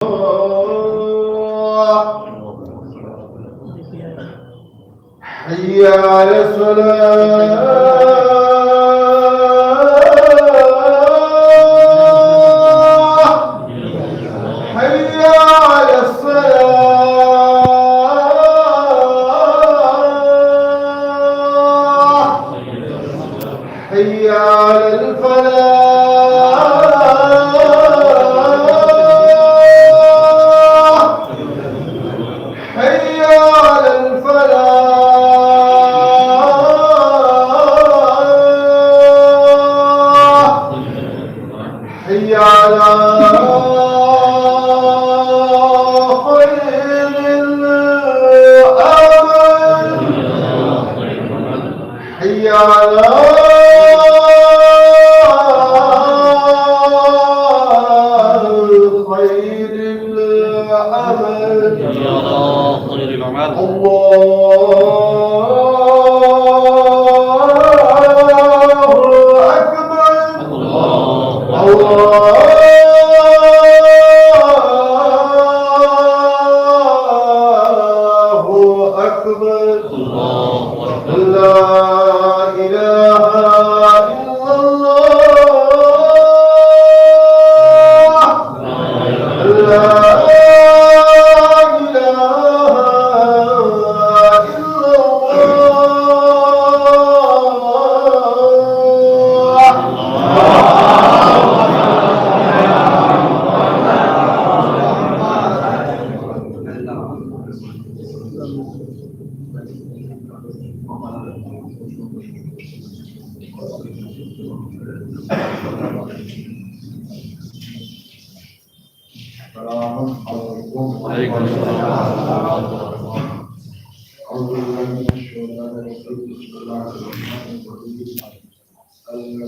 حي على الصلاة حي على الصلاة حي على الفلاح حي على الفلاح حي على خير الأمل حي على خير الأمل الله أكبر الله أكبر لا إله إلا الله لا عليكم السلام. أعوذ بالله من الشيطان الرجيم. بسم الله الرحمن الرحيم.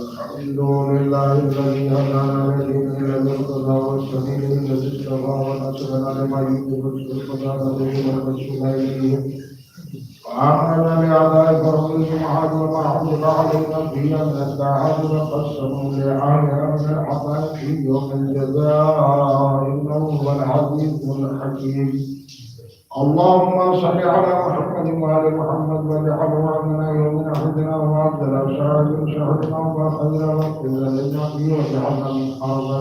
الحمد لله الذي هدانا لدين لم يرتضى والسبيل الذي اصطفى ونصرنا لما يوجب السلطان عليه والرسول إليه وعملنا بأعداء فرسوله محاجر ما حفظ علينا في أن نستعاذ قسموا لعالنا من الحقائق في يوم الجزاء إنه هو العزيز الحكيم. اللهم صل على محمد وآل محمد واجعله أمنا يوم حزنا وأفضل شهرنا وخير وقت لنا فيه وجعلنا من حربا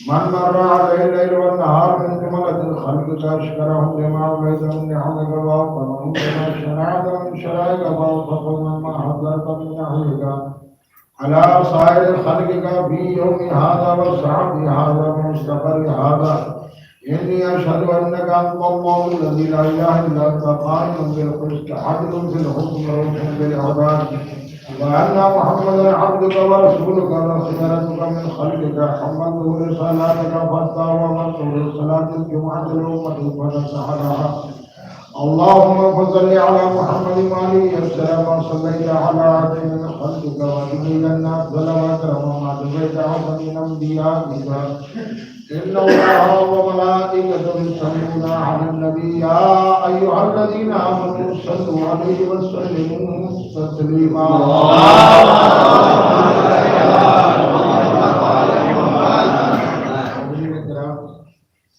من مر عليه الليل والنهار من جملة الخلق فأشكرهم لما أوليتهم نعمك وأوفقهم لما شرعت من شرائك وأوفقهم مما حضرت من نهيك على سائر خلقك في يوم هذا وساعة هذا ومستقر هذا. إني أشهد أنك أنت الله الذي لا إله إلا أنت قائم بالقسط عدل في الحكم وحكم بالعباد وأن محمدا عبدك ورسولك وخيرتك من خلقك حملته رسالاتك فاتاه ومنته صلاة الجمعة الأمة فنسح لها. اللهم فصل على محمد وعليه السلام وصليت على عبد من خلقك وجبريل النازل وأكرم ما جبريت عبد من أنبيائك إن الله وملائكته يصلون على النبي يا أيها الذين آمنوا صلوا عليه وسلموا تسليما.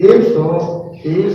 123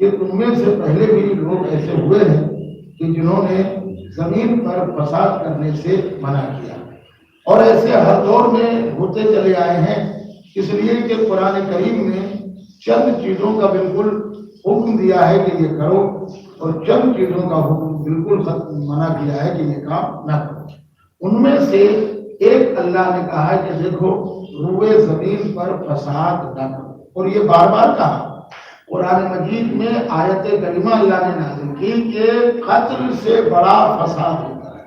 کہ تم میں سے پہلے بھی لوگ ایسے ہوئے ہیں کہ جنہوں نے زمین پر فساد کرنے سے منع کیا، اور ایسے ہر دور میں ہوتے چلے آئے ہیں، اس لیے کہ قرآن کریم نے چند چیزوں کا بالکل حکم دیا ہے کہ یہ کرو، اور چند چیزوں کا حکم بالکل منع کیا ہے کہ یہ کام نہ کرو۔ ان میں سے ایک اللہ نے کہا ہے کہ دیکھو روئے زمین پر فساد نہ کرو، اور یہ بار بار کہا۔ قرآن مجید میں آیت کریمہ اللہ نے نازل کی کہ قتل سے بڑا فساد ہوتا ہے،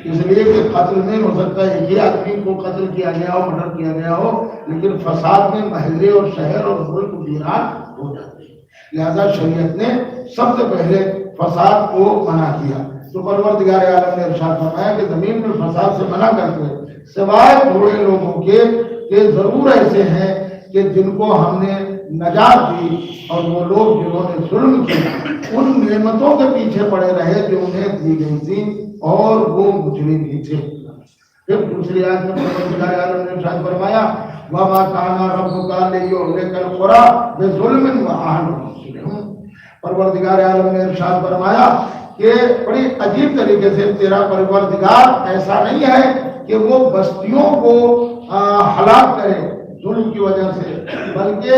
اس لیے کہ قتل میں ہو سکتا ہے ایک ہی آدمی کو قتل کیا گیا ہو، مرڈر کیا گیا ہو، لیکن فساد میں محلے اور شہر اور ملک ویران ہو جاتے ہیں۔ لہذا شریعت نے سب سے پہلے فساد کو منع کیا۔ تو پروردگار عالم نے ارشاد فرمایا کہ زمین میں فساد سے منع کرتے ہیں، سوائے تھوڑے لوگوں کے کہ ضرور ایسے ہیں کہ جن کو ہم نے نجات دی، اور وہ لوگ جنہوں نے ظلم کیا ان نعمتوں کے پیچھے پڑے رہے جو انہیں دی گئی تھی، اور وہ مجرم ہی تھے۔ پھر دوسری آیت میں پروردگار عالم نے ارشاد فرمایا وَمَا كَانَ رَبُّكَ لِيُهْلِكَ الْقُرَىٰ بِظُلْمٍ وَأَهْلُهَا مُصْلِحُونَ۔ پروردگار عالم نے ارشاد فرمایا کہ بڑی عجیب طریقے سے تیرا پروردگار ایسا نہیں ہے کہ وہ بستیوں کو ہلاک کرے ظلم کی وجہ سے، بلکہ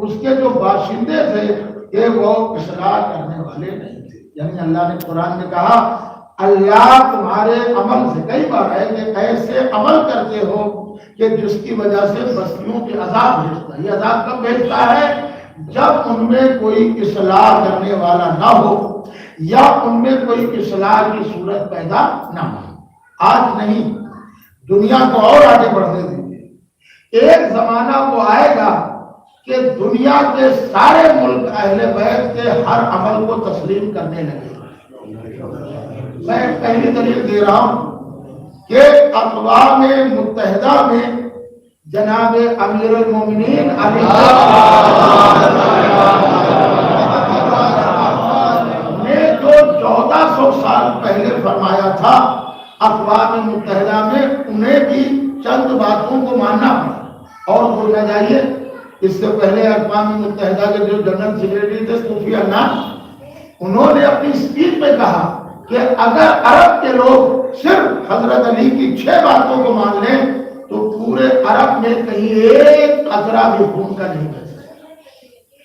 اس کے جو باشندے تھے کہ وہ اصلاح کرنے والے نہیں تھے۔ یعنی اللہ نے قرآن میں کہا اللہ تمہارے عمل سے کئی بار ہے کہ ایسے عمل کرتے ہو کہ جس کی وجہ سے بستیوں کے عذاب بھیجتا ہے۔ یہ عذاب کب بھیجتا ہے؟ جب ان میں کوئی اصلاح کرنے والا نہ ہو، یا ان میں کوئی اصلاح کی صورت پیدا نہ ہو۔ آج نہیں، دنیا کو اور آگے بڑھنے دیجیے، ایک زمانہ وہ آئے گا کہ دنیا کے سارے ملک اہل بیت کے ہر عمل کو تسلیم کرنے لگے۔ میں پہلی دلیل دے رہا ہوں کہ اقوام متحدہ میں جناب امیر المومنین علی نے جو 1400 سال پہلے فرمایا تھا، اقوام متحدہ میں انہیں بھی چند باتوں کو ماننا پڑا اور بولنا چاہیے۔ اس سے پہلے اقوام متحدہ کے جو جنرل سیکریٹری تھے کوفی عنان، انہوں نے اپنی اسپیچ میں کہا کہ اگر عرب کے لوگ صرف حضرت علی کی 6 باتوں کو مان لیں تو پورے عرب میں کہیں ایک قطرہ بھی خون کا نہیں بچ سکتا۔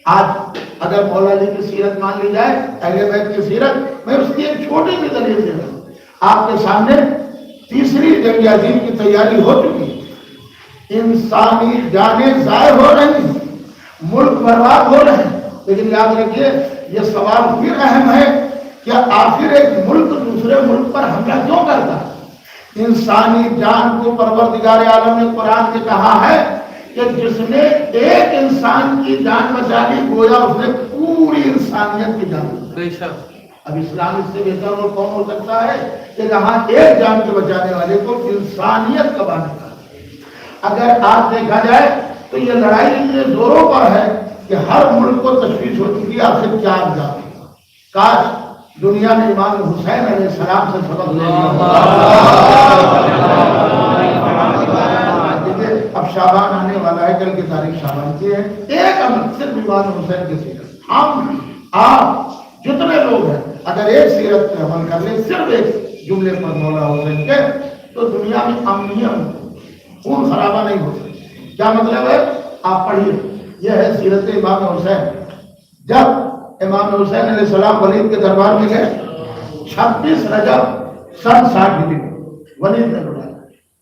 آج اگر مولا علی کی سیرت مان لی جائے، اہل بیت کی سیرت، میں اس کی ایک چھوٹی سی دلیل دے رہا ہوں آپ کے سامنے۔ تیسری جنگ عظیم کی تیاری ہو چکی ہے، انسانی جانیں ضائع ہو رہی ہیں، ملک برباد ہو رہے ہیں، لیکن یاد رکھیے یہ سوال پھر اہم ہے کہ آخر ایک ملک دوسرے ملک پر حملہ کیوں کرتا ہے؟ انسانی جان کو پروردگار عالم نے قرآن میں کہا ہے کہ جس نے ایک انسان کی جان بچا لی گویا اس نے پوری انسانیت کی جان بچا لی۔ اب اسلام اس سے بہتر اور کون ہو سکتا ہے کہ جہاں ایک جان کے بچانے والے کو انسانیت کا بانے کا۔ اگر آج دیکھا جائے تو یہ لڑائی اتنے زوروں پر ہے کہ ہر ملک کو تشویش ہو چکی ہے آپ سے کیا جاتی۔ کاش دنیا نے امام حسین علیہ السلام سے سبق لے لیا۔ اب شعبان آنے والا ہے، کل کی تاریخ شعبان کی ہے۔ ایک عمل صرف امام حسین کی سیرت، ہم آپ جتنے لوگ ہیں اگر ایک سیرت پہ عمل کر لیں، صرف ایک جملے پر مولا حسین کے، تو دنیا میں امنیت خون خرابہ نہیں ہو سکتی۔ کیا مطلب ہے؟ آپ پڑھیے، یہ ہے سیرت امام حسین۔ جب امام حسین علیہ السلام ولید کے دربار میں گئے، 26 رجب سن 60 ولید نے بلایا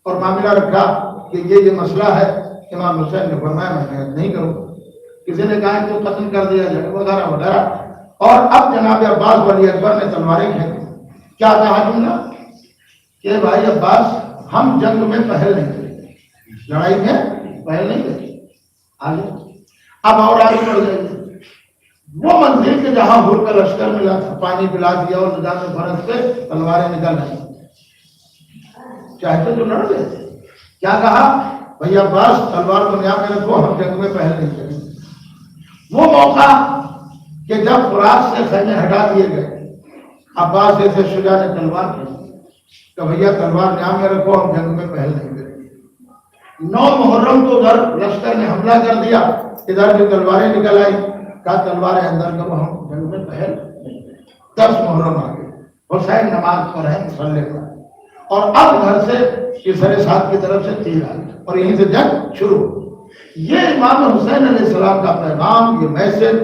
اور معاملہ رکھا کہ یہ مسئلہ ہے۔ امام حسین نے فرمایا میں نہیں کروں گا۔ کسی نے کہا کہ قتل کر دیا جائے وغیرہ وغیرہ، اور اب جناب عباس ولی اکبر نے تلواریں کھینچی۔ کیا کہا جملہ کہ بھائی عباس ہم جنگ میں پہل نہیں کریں گے، لڑائی میں پہل نہیں کریں گے، آگے اب اور آگے بڑھ جائیں گے۔ وہ منزل کے جہاں ہر کا لشکر ملا تھا، پانی پلا دیا اور نظام فرض پہ تلواریں نکل رہی، چاہتے تو لڑ گئے۔ کیا کہا؟ بھائی عباس تلوار دنیا میں رکھو، ہم جنگ میں پہل نہیں کریں گے۔ وہ موقع کہ جب فرات سے خیمے ہٹا دیے گئے، عباس جیسے شجاع نے تلوار کی کہ بھیا تلوار نیا میں رکھو، ہم جنگ میں پہل نہیں کریں گے۔ 9 محرم کو ادھر لشکر نے حملہ کر دیا، ادھر بھی تلواریں نکل آئی۔ کہا تلواریں اندر کرو، ہم جنگ میں پہل نہیں کریں۔ 10 محرم آ گئے، حسین نماز پر ہے مصلی پر، اور اب گھر سے کسرے ساتھ کی طرف سے تیر آ گیا اور یہیں سے جنگ شروع ہو۔ یہ امام حسین علیہ السلام کا پیغام، یہ میسج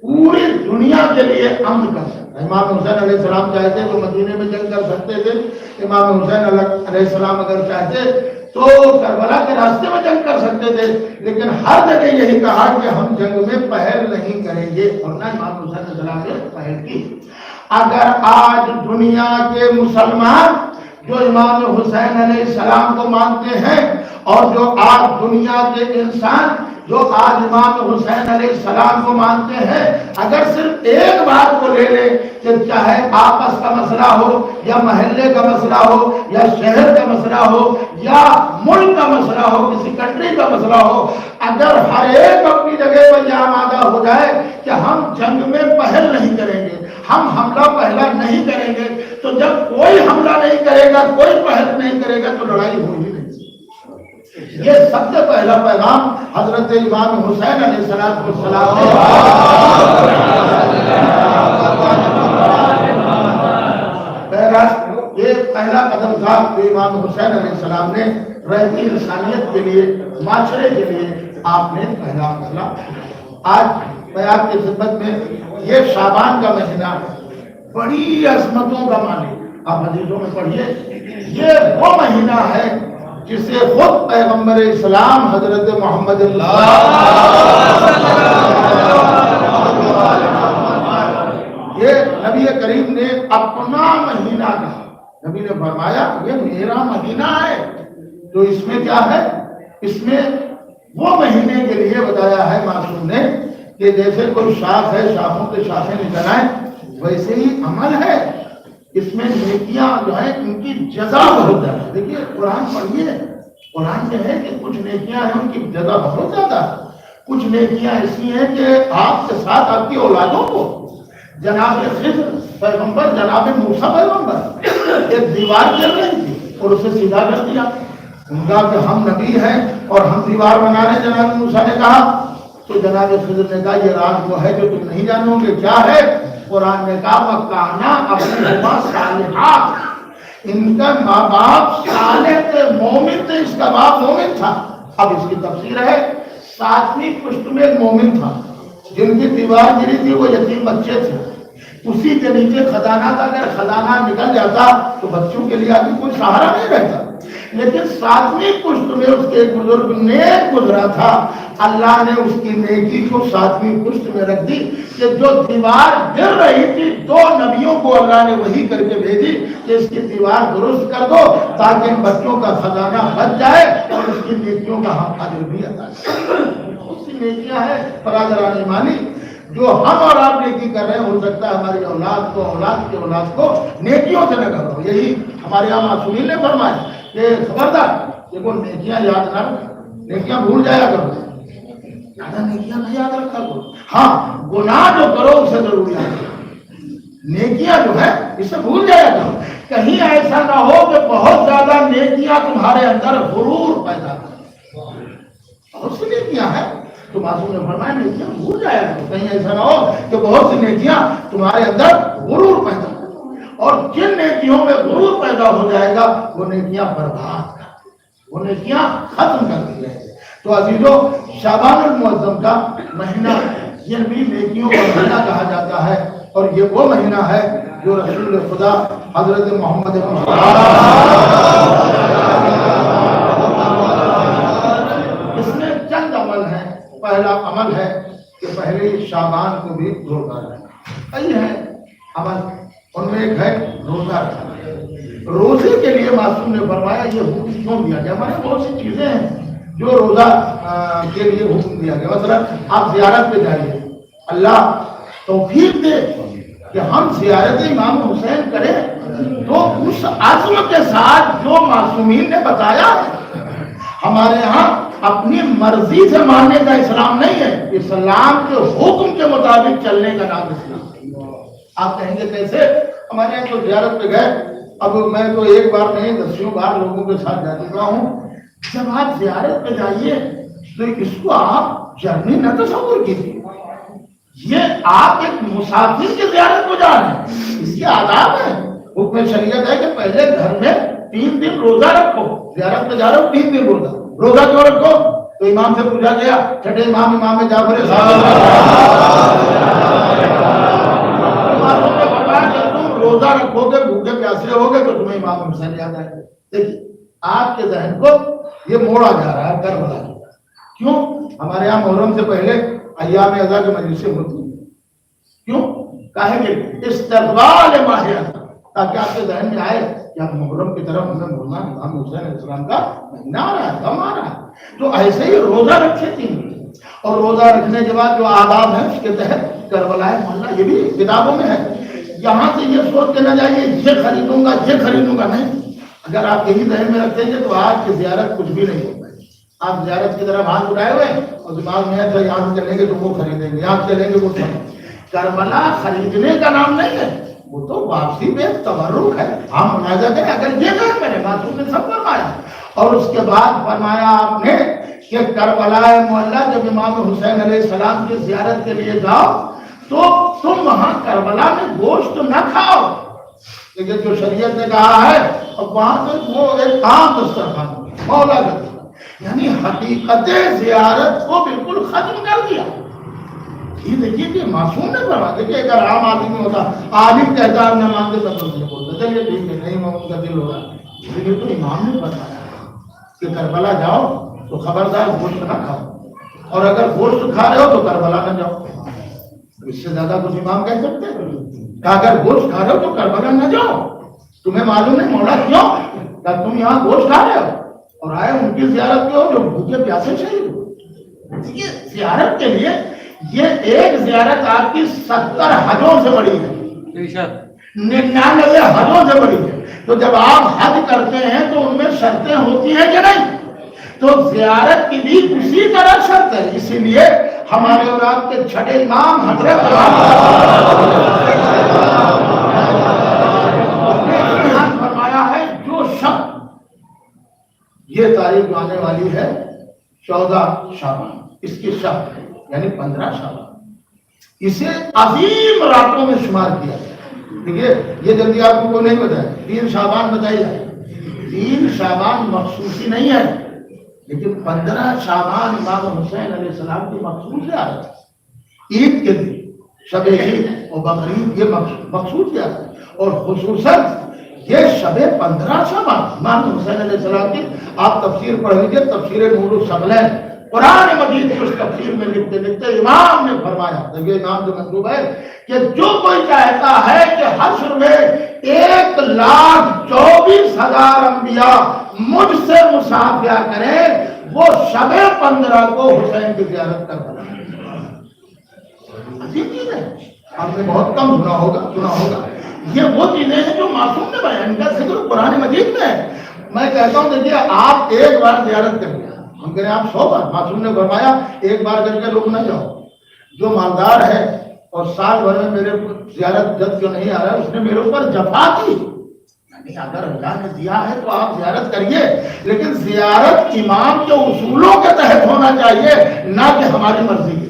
پوری دنیا کے لیے امن کر سکتا ہے۔ امام حسین علیہ السلام چاہتے تو مدینے میں جنگ کر سکتے تھے، امام حسین علیہ السلام اگر چاہتے تو کربلا کے راستے میں جنگ کر سکتے تھے، لیکن ہر جگہ یہی کہا کہ ہم جنگ میں پہل نہیں کریں گے، اور نہ امام حسین علیہ السلام نے پہل کی۔ اگر آج دنیا کے مسلمان جو امام حسین علیہ السلام کو مانتے ہیں، اور جو آج دنیا کے انسان جو آج امام حسین علیہ السلام کو مانتے ہیں، اگر صرف ایک بات کو لے لیں کہ چاہے آپس کا مسئلہ ہو یا محلے کا مسئلہ ہو یا شہر کا مسئلہ ہو یا ملک کا مسئلہ ہو، کسی کنٹری کا مسئلہ ہو، اگر ہر ایک اپنی جگہ پر یہ آمادہ ہو جائے کہ ہم جنگ میں پہل نہیں کریں گے، ہم حملہ پہلا نہیں کریں گے، تو جب کوئی حملہ نہیں کرے گا، کوئی پہل نہیں کرے گا، تو لڑائی ہوگی نہیں۔ یہ سب سے پہلا پیغام حضرت امام حسین علیہ السلام نے یہ پہلا قدم تھا کہ امام حسین علیہ السلام نے رہتی انسانیت کے لیے، معاشرے کے لیے آپ نے پہلا فیصلہ۔ آج میں آپ کی خدمت میں یہ شعبان کا مہینہ بڑی عظمتوں کا مالک، آپ حدیثوں میں پڑھیے، یہ وہ مہینہ ہے جسے خود پیغمبر اسلام حضرت محمد یہ نبی کریم نے اپنا مہینہ کہا۔ نبی نے فرمایا یہ میرا مہینہ ہے، تو اس میں کیا ہے، اس میں وہ مہینے کے لیے بتایا ہے معصوم نے کہ جیسے کوئی شاخ ہے، شاخوں کے شاخیں نکل آئیں، ویسے ہی عمل ہے، اس میں نیکیاں جو ہیں ان کی جزا بہت زیادہ ہے۔ دیکھیے قرآن پڑھیے، قرآن میں ہے کہ کچھ نیکیاں ہیں ان کی جزا بہت زیادہ ہے، کچھ نیکیاں ایسی ہیں کہ آپ کے ساتھ آپ کی اولادوں کو، جناب خضر پیغمبر، جناب موسیٰ پیغمبر، ایک دیوار گر رہی تھی اور اسے سیدھا کر دیا، ان کا کہ ہم نبی ہیں اور ہم دیوار بنا رہے ہیں۔ جناب موسیٰ نے کہا، تو جناب خضر نے کہا یہ راز وہ ہے جو تم نہیں جانو گے، کیا ہے؟ قرآن نے کہا وَكَانَا أَبُوهُمَا صَالِحًا، ان کا ماں باپ صالح تھے، مومن تھے، اس کا باپ مومن تھا۔ اب اس کی تفسیر ہے 7ویں پشت میں ایک مومن تھا، جن کی دیوار گری تھی، وہ یتیم بچے تھے، اسی کے نیچے خزانہ تھا، اگر خزانہ نکل جاتا تو بچوں کے لیے آگے کوئی سہارا نہیں رہتا، لیکن 7ویں پشت میں اس کے ایک بزرگ نیک گزرا تھا، اللہ نے اس کی نیکی کو 7ویں پشت میں رکھ دی کہ جو دیوار گر رہی تھی 2 نبیوں کو اللہ نے وحی کر کے بھیجی کہ اس کی دیوار درست کر دو تاکہ ان بچوں کا خزانہ بچ جائے اور اس کی نیکیوں کا ہم اجر بھی عطا کریں۔ اس کی نیکیاں ہیں برادران ایمانی جو ہم اور آپ نیکی کر رہے ہیں، ہو سکتا ہے ہماری اولاد کو، اولاد کی اولاد کو نیکیوں سے نہ کرو۔ یہی ہمارے یہاں معصومین نے فرمایا کہ خبردار یہ کو نیکیاں یاد نہ رکھو، نیکیاں بھول جایا کرو، زیادہ نیکیاں نہیں یاد رکھا کرو، ہاں گناہ جو کرو اسے ضرور یاد رکھو، نیکیاں جو ہے اسے بھول جایا کرو۔ کہیں ایسا نہ ہو کہ بہت زیادہ نیکیاں تمہارے اندر غرور پیدا کریں، بہت سی نیکیاں ہیں تو معصوم نے فرمایا نیکیاں بھول جایا کرو، کہیں ایسا نہ ہو کہ بہت سی نیکیاں تمہارے اندر غرور پیدا کریں، اور جن نیکیوں میں غرور پیدا ہو جائے گا وہ نیکیاں برباد کر دیں، وہ نیکیاں ختم کر دی جائیں گے۔ تو عزیزو، شعبان المعظم کا مہینہ یہ بھی نیکیوں کا مہینہ کہا جاتا ہے، اور یہ وہ مہینہ ہے جو رسول خدا حضرت محمد اس میں چند عمل ہیں۔ پہلا عمل ہے کہ پہلے شعبان کو بھی روزہ رکھنا، کئی ہیں عمل، ان میں ایک ہے روزہ رکھنا۔ روزے کے لیے معصوم نے فرمایا یہ حکم کیوں دیا گیا؟ ہمارے بہت سی چیزیں ہیں جو روزہ کے لیے حکم دیا گیا، مثلا آپ زیارت پہ جائیے، اللہ توفیق دے کہ ہم زیارت امام حسین کریں، تو اس عزم کے ساتھ جو معصومین نے بتایا ہے، ہمارے ہاں اپنی مرضی سے ماننے کا اسلام نہیں ہے، اسلام کے حکم کے مطابق چلنے کا نام اسلام ہے۔ آپ کہیں گے کیسے؟ ہمارے یہاں تو زیارت پہ گئے، اب میں تو ایک بار نہیں 10 بار لوگوں کے ساتھ جا چکا ہوں، جب آپ زیارت پہ جائیے تو اس کو آپ جرنی نہ تصور کیجیے، یہ آپ ایک مسافر کی زیارت کو جا رہے ہیں، اس کے آداب ہے، حکم شریعت ہے کہ پہلے گھر میں 3 دن روزہ رکھو. زیارت میں جا رہے ہو 3 دن روزہ کیوں رکھو؟ تو امام سے پوچھا گیا، چھٹے امام جعفر صادق تم روزہ رکھو گے، بھوکے پیاسے ہوگے تو تمہیں امام حسین یاد آئے. دیکھیے آپ کے ذہن کو یہ موڑا جا رہا ہے کربلا کی. کیوں؟ ہمارے یہاں محرم سے پہلے ایام ازا کی مجلسیں ہوتی ہیں. کیوں؟ کہیں گے استقبال ماہ ازا، تاکہ آپ کے ذہن میں آئے کہ آپ محرم کی طرف ہمیں مولانا امام حسین علیہ السلام کا مہینہ آ رہا ہے، کم آ رہا ہے. تو ایسے ہی روزہ رکھے تھے، اور روزہ رکھنے کے بعد جو آداب ہیں اس کے تحت کربلا محلہ، یہ بھی کتابوں میں ہے. یہاں سے یہ سوچ کے نہ جائیے یہ خریدوں گا نہیں. اگر آپ یہی ذہن میں رکھیں گے تو آج کی زیارت کچھ بھی نہیں ہو پائے. آپ زیارت کی طرف ہاتھ اٹھائے ہوئے اور دماغ میں ہے یہاں سے چلیں گے تو وہ خریدیں گے، یہاں چلیں گے وہ خریدیں. کربلا خریدنے کا نام نہیں ہے، وہ تو واپسی میں تبرک ہے. ہم مناظر کریں اگر یہ ذہن میں ہے، معصوم نے سب فرمایا. اور اس کے بعد فرمایا آپ نے کہ کربلا معلیٰ جب امام حسین علیہ السلام کی زیارت کے لیے جاؤ تو تم وہاں کربلا میں گوشت نہ کھاؤ. لیکن جو شریعت نے کہا ہے اور وہاں سے وہ ایک عام دسترخوان مولا کا، یعنی حقیقت زیارت کو بالکل ختم کر دیا. یہ دیکھیے کہ معصوم نے فرمایا. دیکھیے اگر عام آدمی ہوتا، عالم کہتا نہ مانتے تب تو بولتے چلیے ٹھیک ہے نہیں ان کا دل ہو رہا. لیکن تو امام نے بتایا کہ کربلا جاؤ تو خبردار گوشت نہ کھاؤ، اور اگر گوشت کھا رہے ہو تو کربلا نہ جاؤ. اس سے زیادہ کچھ امام کہہ سکتے ہیں کہ اگر گوشت کھا رہے ہو تو کربلا نہ جاؤ. تمہیں معلوم نہیں مولا کیوں کہ تم یہاں گوشت کھا رہے ہو اور آئے ان کی زیارت کے ہو جو بھوکے پیاسے شہید ہو. زیارت کے لیے یہ ایک زیارت آپ کی 70 حجوں سے بڑی ہے، 99 حجوں سے بڑی ہے. تو جب آپ حج کرتے ہیں تو ان میں شرطیں ہوتی ہیں کہ نہیں؟ تو زیارت کی بھی اسی طرح شرط ہے. اسی لیے ہمارے اور آپ کے چھٹے امام حضرت فرمایا ہے جو شخص، یہ تاریخ آنے والی ہے 14 شعبان، اس کی شب یعنی 15 شعبان، اسے عظیم راتوں میں شمار کیا گیا. دیکھیے یہ جلدی آپ کو نہیں بتایا، 3 شعبان بتائی جائے. 3 شعبان مخصوصی نہیں ہے، لیکن 15 شعبان امام حسین علیہ السلام کی مخصوص ہے. عید کے دن، شب عید اور بقرعید یہ مخصوص ہے. اور خصوصاً یہ شب 15 شعبان امام حسین علیہ السلام کی آپ تفسیر پڑھ لیجیے، تفسیر نور الثقلین قرآن مجید کی اس تفسیر میں لکھتے لکھتے امام نے فرمایا، یہ امام جو منصوب ہے کہ جو کوئی چاہتا ہے کہ حشر میں 1,24,000 انبیاء مجھ سے مصافحہ کریں، وہ شب 15 کو حسین کی زیارت کر بنا. عجیب چیز ہے، آپ نے بہت کم سنا ہوگا. یہ وہ چیزیں ہیں جو معصوم نے بیان کا ذکر قرآن مجید میں ہے. میں کہتا ہوں دیکھیے آپ ایک بار زیارت کریں، ہم کہہ رہے ہیں آپ 100 بار. معصوم نے فرمایا ایک بار کر کے رک نہ جاؤ. جو مالدار ہے اور سال بھر میں میرے زیارت جب جو نہیں آ رہا ہے اس نے میرے اوپر جفا کی. یعنی اگر اللہ نے دیا ہے تو آپ زیارت کریے، لیکن زیارت امام کے اصولوں کے تحت ہونا چاہیے، نہ کہ ہماری مرضی کے.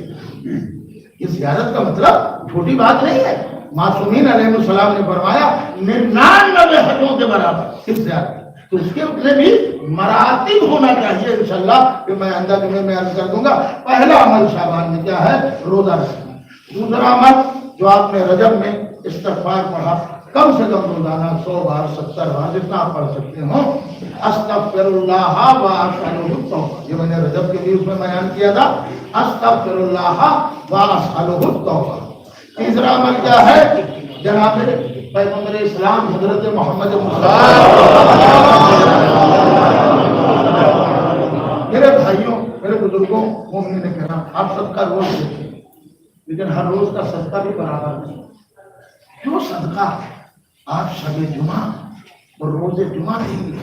یہ زیارت کا مطلب چھوٹی بات نہیں ہے. معصومین علیہ السلام نے فرمایا 99 حجوں کے برابر اس زیارت، تو اس کے لیے بھی مراتب ہونا چاہیے. انشاءاللہ کہ میں آئندہ جمعے میں عرض کر دوں گا. پہلا عمل شعبان میں کیا ہے؟ روزہ رکھنا. دوسرا عمل جو آپ نے رجب میں استغفار پڑھا، کم سے کم روزانہ 100 بار 70 بار جتنا آپ پڑھ سکتے ہو، استغفر اللہ و اسألہ التوبہ. یہ میں نے رجب کے بھی اس میں بیان کیا تھا، استغفر اللہ و اسألہ التوبہ. تیسرا عمل کیا ہے؟ جناب پیغمبر اسلام حضرت محمد میرے بھائیوں، میرے بزرگوں، مومنین کرام، آپ سب کا روز دیکھیں، لیکن ہر روز کا صدقہ بھی برابر نہیں. جو صدقہ آپ شب جمعہ اور روز جمعہ دیں گے،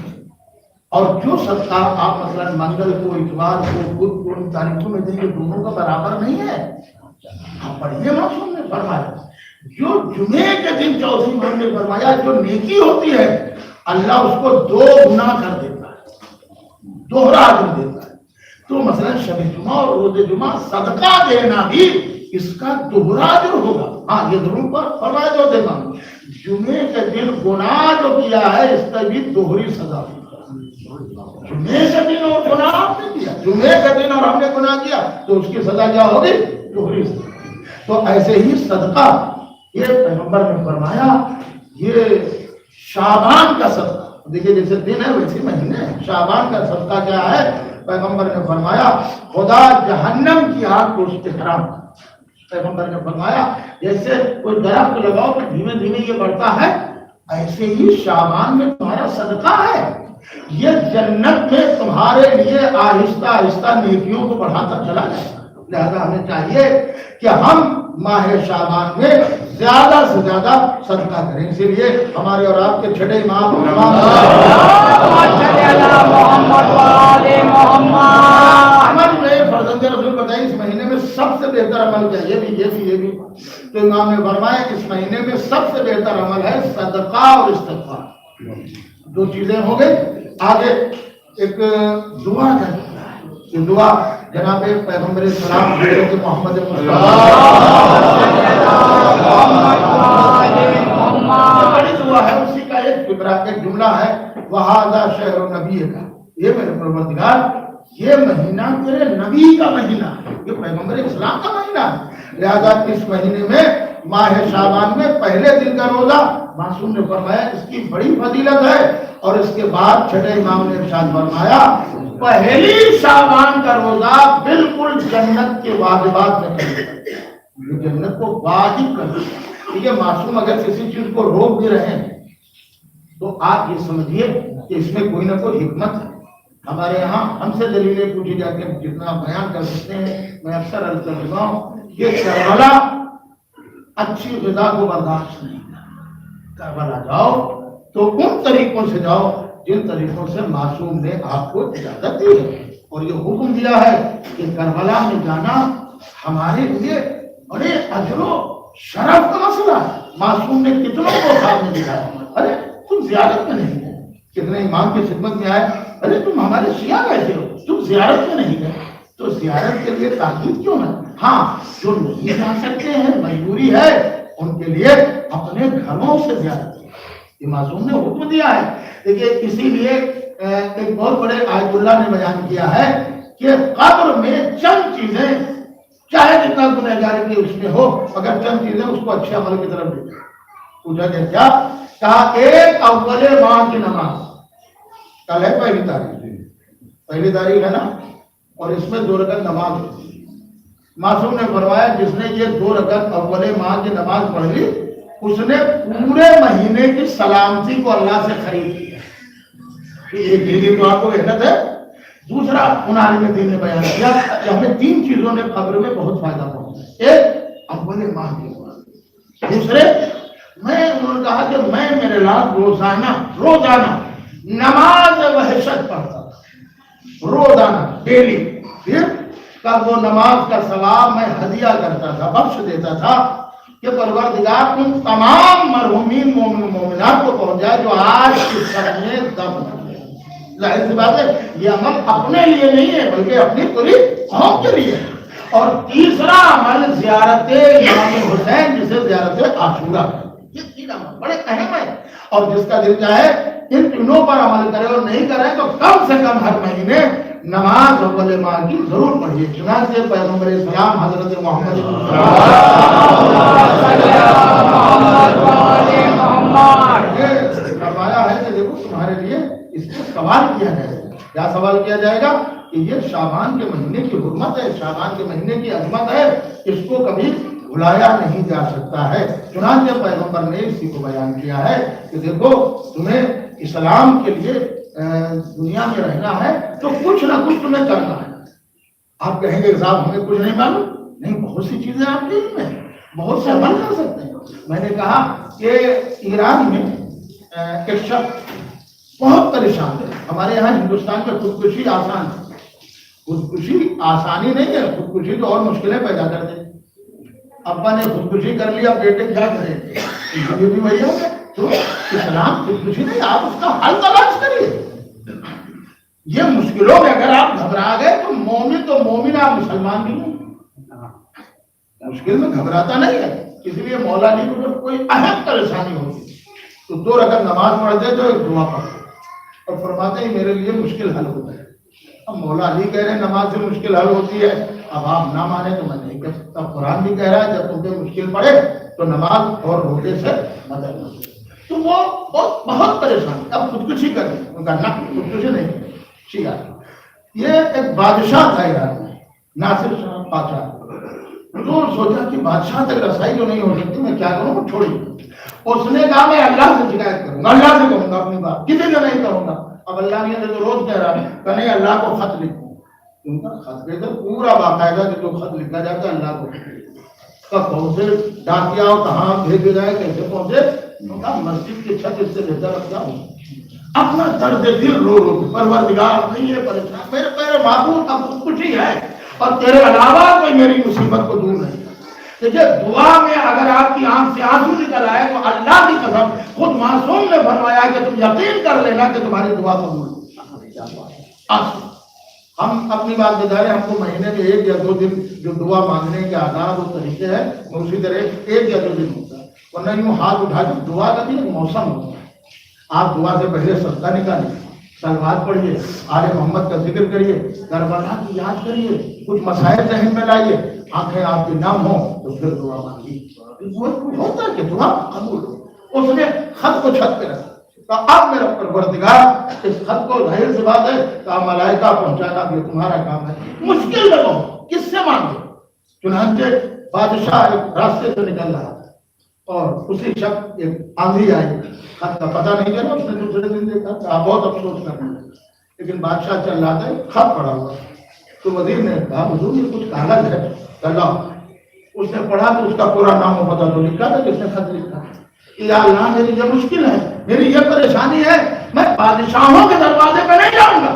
اور جو صدقہ آپ مثلا منگل کو، اتوار کو، بدھ کو، ان تاریخوں میں دیں گے، دونوں کا برابر نہیں ہے. آپ پڑھیے، معصوم نے فرمایا جو جمعے کے دن چوتھی امام نے فرمایا جو نیکی ہوتی ہے اللہ اس کو 2 گنا کر دیتا ہے، دوہرا اجر دیتا ہے. تو مثلا شب جمعہ اور روز جمعہ صدقہ دینا بھی اس کا دوہرا جو ہوگا. ہاں یہ ضرور فرمایا جو دینا جمعے کے دن گناہ جو کیا ہے اس کا بھی دوہری سزا ہوگی. جمعے کے دن اور گناہ آپ نے کیا, جمعے کے دن اور ہم نے گناہ کیا تو اس کی سزا کیا ہوگی؟ دوہری سزا. تو ایسے ہی صدقہ یہ پیغمبر نے فرمایا یہ شعبان کا صدقہ, دیکھیے جیسے دن ہے ویسے مہینے ہے. شعبان کا صدقہ کیا ہے؟ پیغمبر نے فرمایا خدا جہنم کی آگ کو اس کے حرام. پیغمبر نے فرمایا جیسے کوئی درخت لگاؤ تو دھیمے دھیمے یہ بڑھتا ہے, ایسے ہی شعبان میں تمہارا صدقہ ہے, یہ جنت میں تمہارے لیے آہستہ آہستہ نیکیوں کو بڑھاتا چلا جائے. لہذا ہمیں چاہیے کہ ہم ماہ شعبان میں زیادہ سے زیادہ صدقہ کریں. اسی لیے ہمارے اور آپ کے چھٹے امام عمل میں فرزند رسول بتائیں اس مہینے میں سب سے بہتر عمل کیا؟ یہ بھی تو امام نے فرمایا اس مہینے میں سب سے بہتر عمل ہے صدقہ اور استغفار. دو چیزیں ہو گئی. آگے ایک دعا کا یہ دعا جناب پیغمبر سلام حضرت محمد بڑی دعا ہے, اسی کا ایک فقرہ ایک جملہ ہے وہذا شہر نبی کا. یہ میرے پروردگار یہ مہینہ تیرے نبی کا مہینہ ہے, یہ پیغمبر اسلام کا مہینہ ہے. لہذا اس مہینے میں ماہ شعبان میں پہلے دن کا روزہ معصوم نے فرمایا اس کی بڑی فضیلت ہے. اور اس کے بعد چھٹے امام نے ارشاد فرمایا پہلی شعبان کا روزہ بالکل جنت کے واجبات میں کرے, جنت کو واجب کر دیا. ٹھیک ہے, معصوم اگر کسی چیز کو روک بھی رہے ہیں تو آپ یہ سمجھیے کہ اس میں کوئی نہ کوئی حکمت ہے. ہمارے یہاں ہم سے دلیلیں پوچھی جاتی ہیں, جتنا بیان کر سکتے ہیں میں اکثر عرض کر دیتا ہوں کہ کربلا اچھی غذا کو برداشت نہیں کرتا. کربلا جاؤ تو ان طریقوں سے جاؤ جن طریقوں سے معصوم نے آپ کو اجازت دی ہے اور یہ حکم دیا ہے کہ کربلا میں جانا ہمارے لیے بڑے اجر و شرف کا مسئلہ ہے. معصوم نے کتنوں کو سامنے دکھایا, ارے تم زیارت میں نہیں گئے, کتنے امام کی خدمت میں آئے, ارے تم ہمارے شیعہ کیسے ہو, تم زیارت میں نہیں گئے. تو زیارت کے لیے تاکید کیوں ہے؟ ہاں جو نہیں جا سکتے ہیں مجبوری ہے ان کے لیے اپنے گھروں سے زیارت یہ معصوم نے حکم دیا ہے. دیکھیے اسی لیے ایک بہت بڑے آیت اللہ نے بیان کیا ہے کہ قبر میں چند چیزیں چاہے جتنا گنہگاری کی اس میں ہو مگر چند چیزیں اس کو اچھے عمل کی طرف دے. پوچھا کہ کیا؟ کہا ایک اول ماہ کی نماز. کل ہے پہلی تاریخ ہے نا, اور اس میں 2 رکعت نماز ہوتی ہے. معصوم نے فرمایا جس نے یہ 2 رکعت اول ماہ کی نماز پڑھ لی اس نے پورے مہینے کی سلامتی کو اللہ سے خرید لیا. ایک دن تو آپ کو محنت ہے. دوسرا ان عالم دین نے بیان کیا کہ ہمیں 3 چیزوں نے قبر میں بہت فائدہ پہنچا. ایک اول ماہ کی نماز, دوسرے انہوں نے کہا کہ میں میرے لائق روزانہ نماز وحشت پڑھتا تھا, روزانہ ڈیلی. پھر کب وہ نماز کا ثواب میں ہدیہ کرتا تھا, بخش دیتا تھا کہ پروردگار تم تمام مرحومین مومن و مومنات کو پہنچ جائے جو آج کی شب میں دم ہو. ظاہر سی بات ہے یہ عمل اپنے لیے نہیں ہے بلکہ اپنی پوری قوم کے لیے. اور تیسرا عمل زیارت امام حسین جسے زیارت عاشورہ, یہ 3 عمل بڑے اہم ہیں. اور جس کا دل چاہے ان تینوں پر عمل کرے اور نہیں کرے تو کم سے کم ہر مہینے نماز اول ماہ کی ضرور پڑھیے. چنانچہ پیغمبر اسلام حضرت محمد فرمایا ہے کہ دیکھو تمہارے لیے اس کو سوال کیا جائے گا. کیا سوال کیا جائے گا؟ کہ یہ شعبان کے مہینے کی حرمت ہے, شعبان کے مہینے کی عظمت ہے, اس کو کبھی بھلایا نہیں جا سکتا ہے. چنانچہ پیغمبر نے اسی کو بیان کیا ہے کہ دیکھو تمہیں اسلام کے لیے دنیا میں رہنا ہے تو کچھ نہ کچھ تمہیں کرنا ہے. آپ کہیں گے صاحب ہمیں کچھ نہیں معلوم. نہیں, بہت سی چیزیں آپ کے علم میں بہت سے عمل کر سکتے ہیں. میں نے کہا کہ ایران میں ایک شخص بہت پریشان ہے. ہمارے یہاں ہندوستان میں خودکشی آسان ہے. خودکشی آسانی نہیں ہے, خودکشی تو اور مشکلیں پیدا کر دیں. ابا نے خودکشی کر لیا, بیٹے کیا کریں؟ یہ بھی وہی ہے. تو اسلام خودکشی نہیں, آپ اس کا حل تلاش کریے. یہ مشکلوں میں اگر آپ گھبرا گئے تو مومن آپ مسلمان بھی نہیں. مشکل میں گھبراتا نہیں ہے. اس لیے مولا علی کو جب کوئی اہم پریشانی ہوتی تو 2 رکعت نماز پڑھتے تو ایک دعا پڑھتے اور فرماتے ہیں میرے لیے مشکل حل ہوتا ہے. اب مولا علی کہہ رہے ہیں نماز سے مشکل حل ہوتی ہے, اب آپ نہ مانے تو میں نہیں کہہ سکتا. قرآن بھی کہہ رہا ہے جب تمہیں مشکل پڑے تو نماز اور روزے سے مدد مانگو. تو وہ بہت پریشان, اب خودکشی کر دی. ان کا نہ خودکشی نہیں شیعہ. یہ ایک بادشاہ تھا ایران میں, ناصر شاہ بادشاہ. تو سوچا کہ بادشاہ تک رسائی تو نہیں ہو سکتی, میں کیا کروں, وہ چھوڑی. اس نے کہا میں اللہ سے شکایت کروں گا, اللہ سے کہوں گا اپنی بات, کسی سے نہیں کروں گا. اب اللہ نے تو روز کہہ رہا ہے کہ نہیں اللہ کو خط لکھوں. ان کا خط پہ تو پورا باقاعدہ کہ جو خط لکھا جاتا ہے اللہ کو کون سے ڈاکیا ہو, کہاں بھیجے جائے, کیسے پہنچے. مسجد کی چھت اس سے بہتر رکھتا ہوں. اپنا درد دل رو رو پروردگار نہیں ہے پریشان, میرے معبود اب خودکشی ہے اور تیرے علاوہ کوئی میری مصیبت کو دور نہیں. دیکھیے دعا میں اگر آپ کی آنکھ سے آنسو نکل آئے تو اللہ کی قسم خود معصوم نے فرمایا کہ تم یقین کر لینا کہ تمہاری دعا قبول ہے. ہم اپنی بات بتا رہے ہیں, ہم کو مہینے میں 1 یا 2 دن جو دعا مانگنے کے آداب اور طریقے ہیں اسی طرح 1 یا 2 دن ہوتا ہے, ورنہ یوں ہاتھ اٹھا کے دعا کا بھی ایک موسم ہوتا ہے. آپ دعا سے پہلے صدقہ نکالیں, صلوات پڑھیے, آل محمد کا ذکر کریے, کربلا کی یاد کریے, کچھ مسائل ذہن میں لائیے, آنکھیں آپ کی نم ہوں تو پھر دعا مانگیے. ہوتا ہے کہ دعا قبول ہو. اس نے خط کو چھت پہ رکھا. تو اب میرا پروردگار اس خط کو ظاہر سی بات ہے کہ ملائکہ پہنچانا بھی تمہارا کام ہے, مشکل میں کہو کس سے مانگے. چنانچہ بادشاہ ایک راستے سے نکل رہا اور اسی شخص ایک آندھی آئی, خط کا پتہ نہیں چلا. اس نے دوسرے دن دیکھا کہ آپ بہت افسوس کرنے لگے, لیکن بادشاہ چل رہا تھا, خط پڑا ہوا. تو وزیر نے کہا حضور یہ کچھ کاغذ ہے, اللہ. اس نے پڑھا تو اس کا پورا نام و پتہ تو لکھا تھا جس نے خط لکھا. یا اللہ میری یہ مشکل ہے, میری یہ پریشانی ہے, میں بادشاہوں کے دروازے پہ نہیں جاؤں گا,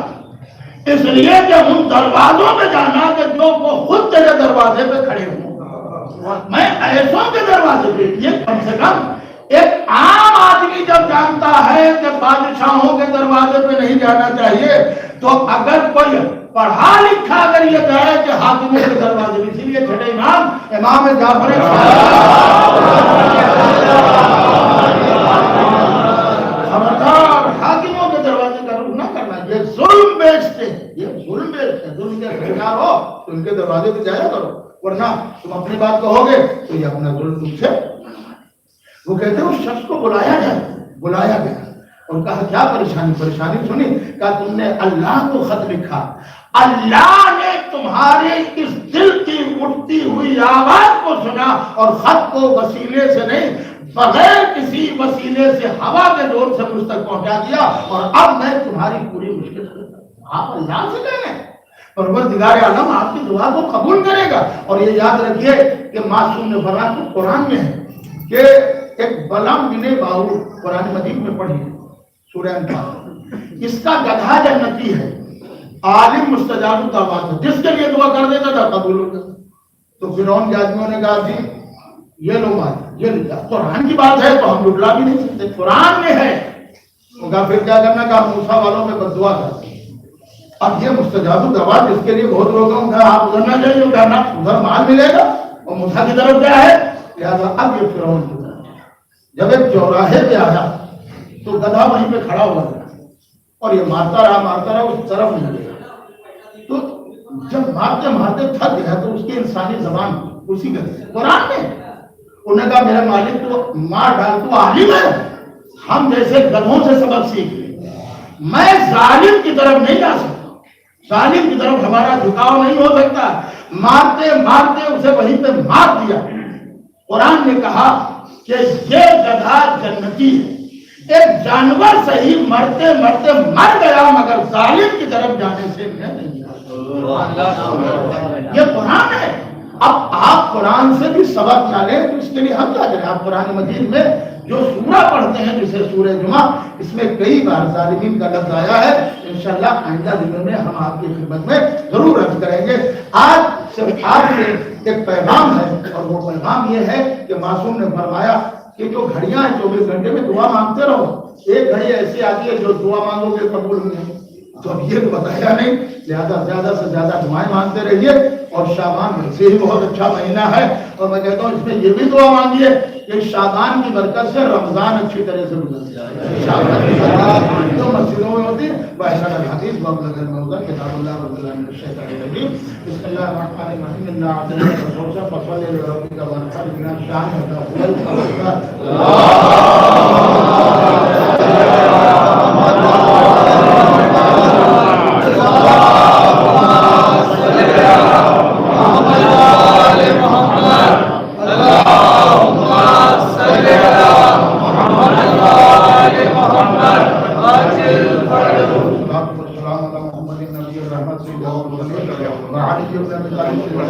اس لیے کہ ان دروازوں پہ جانا کہ جو وہ خود تیرے دروازے پہ کھڑے ہوں, میں ایسوں کے دروازے پہ. یہ کم سے کم ایک عام آدمی جب جانتا ہے کہ بادشاہوں کے دروازے پہ نہیں جانا چاہیے, تو اگر کوئی پڑھا لکھا اگر یہ کہے کہ حاکموں کے دروازے پہ, اسی لیے چھٹے امام جعفر خبردار حاکموں کے دروازے کا رخ نہ کرنا. یہ ظلم بیچتے ہیں, یہ ظلم بیچتے ہیں. ظلم کے شکار ہو تو ان کے دروازے پہ جایا کرو, ورنہ تم اپنی بات کہو گے تو یہ اپنا ظلم تم سے. وہ کہتے ہیں اس شخص کو بلایا گیا اور کہا کیا پریشانی سنی. کہا تم نے اللہ کو خط لکھا, اللہ نے تمہارے اس دل کی اٹھتی ہوئی آواز کو سنا اور خط کو وسیلے سے نہیں بغیر کسی وسیلے سے ہوا کے دور سے مجھ تک پہنچا دیا, اور اب میں تمہاری پوری مشکل آپ اللہ سے کہہ رہے ہیں. پروردگار عالم آپ کی دعا کو قبول کرے گا. اور یہ یاد رکھیے کہ معصوم نے فرمایا تو قرآن میں ہے کہ ایک بلام بن باؤر قرآن مجید میں پڑھی سورہ انفال, اس کا گدھا جنتی ہے, عالم مستجاب الدعوات ہے, جس کے لیے دعا کر دیتا تھا قبول ہوتا. تو فرعون کے آدمیوں نے کہا جی یہ لو بات, یہ لکھا قرآن کی بات ہے تو ہم لٹلا بھی نہیں سکتے, قرآن میں ہے. تو کہا پھر کیا کرنا, کہا موسیٰ والوں میں بد دعا کرتے. اب یہ مستجاب الدعوات اس کے لیے بہت لوگوں کا آپ ادھرنا چاہیے, ادھرنا ادھر مال ملے گا, اور موسیٰ کی طرف کیا ہے, لہٰذا اب یہ فرعون کی طرف. جب ایک چوراہے پہ آیا تو گدھا وہیں پہ کھڑا ہوا تھا اور یہ مارتا رہا اس طرف نہیں گیا. تو جب مارتے تھک گیا تو اس کی انسانی زبان اسی کا قرآن میں انہوں نے کہا میرا مالک تو مار ڈال, تو عالم ہے, ہم جیسے گدھوں سے سبق سیکھ لیں. میں ظالم کی طرف نہیں جا سکتا, ظالم کی طرف ہمارا جھکاؤ نہیں ہو سکتا. مارتے اسے وہیں پہ مار دیا. قرآن نے کہا کہ یہ گدھا جنتی ہے, ایک جانور صحیح مرتے مر گیا مگر ظالم کی طرف جانے سے نہیں. یہ قرآن ہے. اب آپ قرآن سے بھی سبق نہ لیں تو اس کے لیے ہم کیا کریں. آپ قرآن مجید میں جو سورہ پڑھتے ہیں جسے سورہ جمعہ, اس میں کئی بار ظالمین کا لفظ آیا ہے. انشاءاللہ آئندہ دنوں میں ہم آپ کی خدمت میں ضرور عرض کریں گے. آج صرف آپ سے ایک پیغام ہے, اور وہ پیغام یہ ہے کہ معصوم نے فرمایا کہ جو گھڑیاں ہیں 24 گھنٹے میں دعا مانگتے رہو. ایک گھڑی ایسی آتی ہے جو دعا مانگو گے قبول ہوئی ہے, تو اب یہ تو بتایا نہیں, لہذا زیادہ سے زیادہ دعائیں مانگتے رہیے. اور شعبان ویسے ہی بہت اچھا مہینہ ہے، اور میں کہتا ہوں اس میں یہ بھی دعا مانگیے کہ شعبان کی برکت سے رمضان اچھی طرح سے گزر جائے. شعبان کی برکت جو مسجدوں میں ہوتی ہے بحثنا الحدیث باب نظر میں ہوگا کتاب اللہ رب العالمین الشیطان الرجیم. بسم اللہ الرحمن الرحیم. اللہ علیہ وسلم فصلی لربک وانحر بنا شان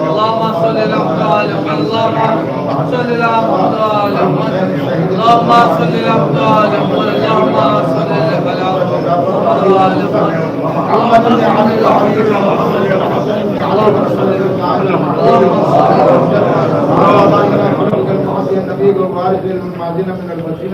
اللهم صل على محمد اللهم صل على محمد اللهم صل على محمد اللهم صل على النبي وبارك للمعادين من البشير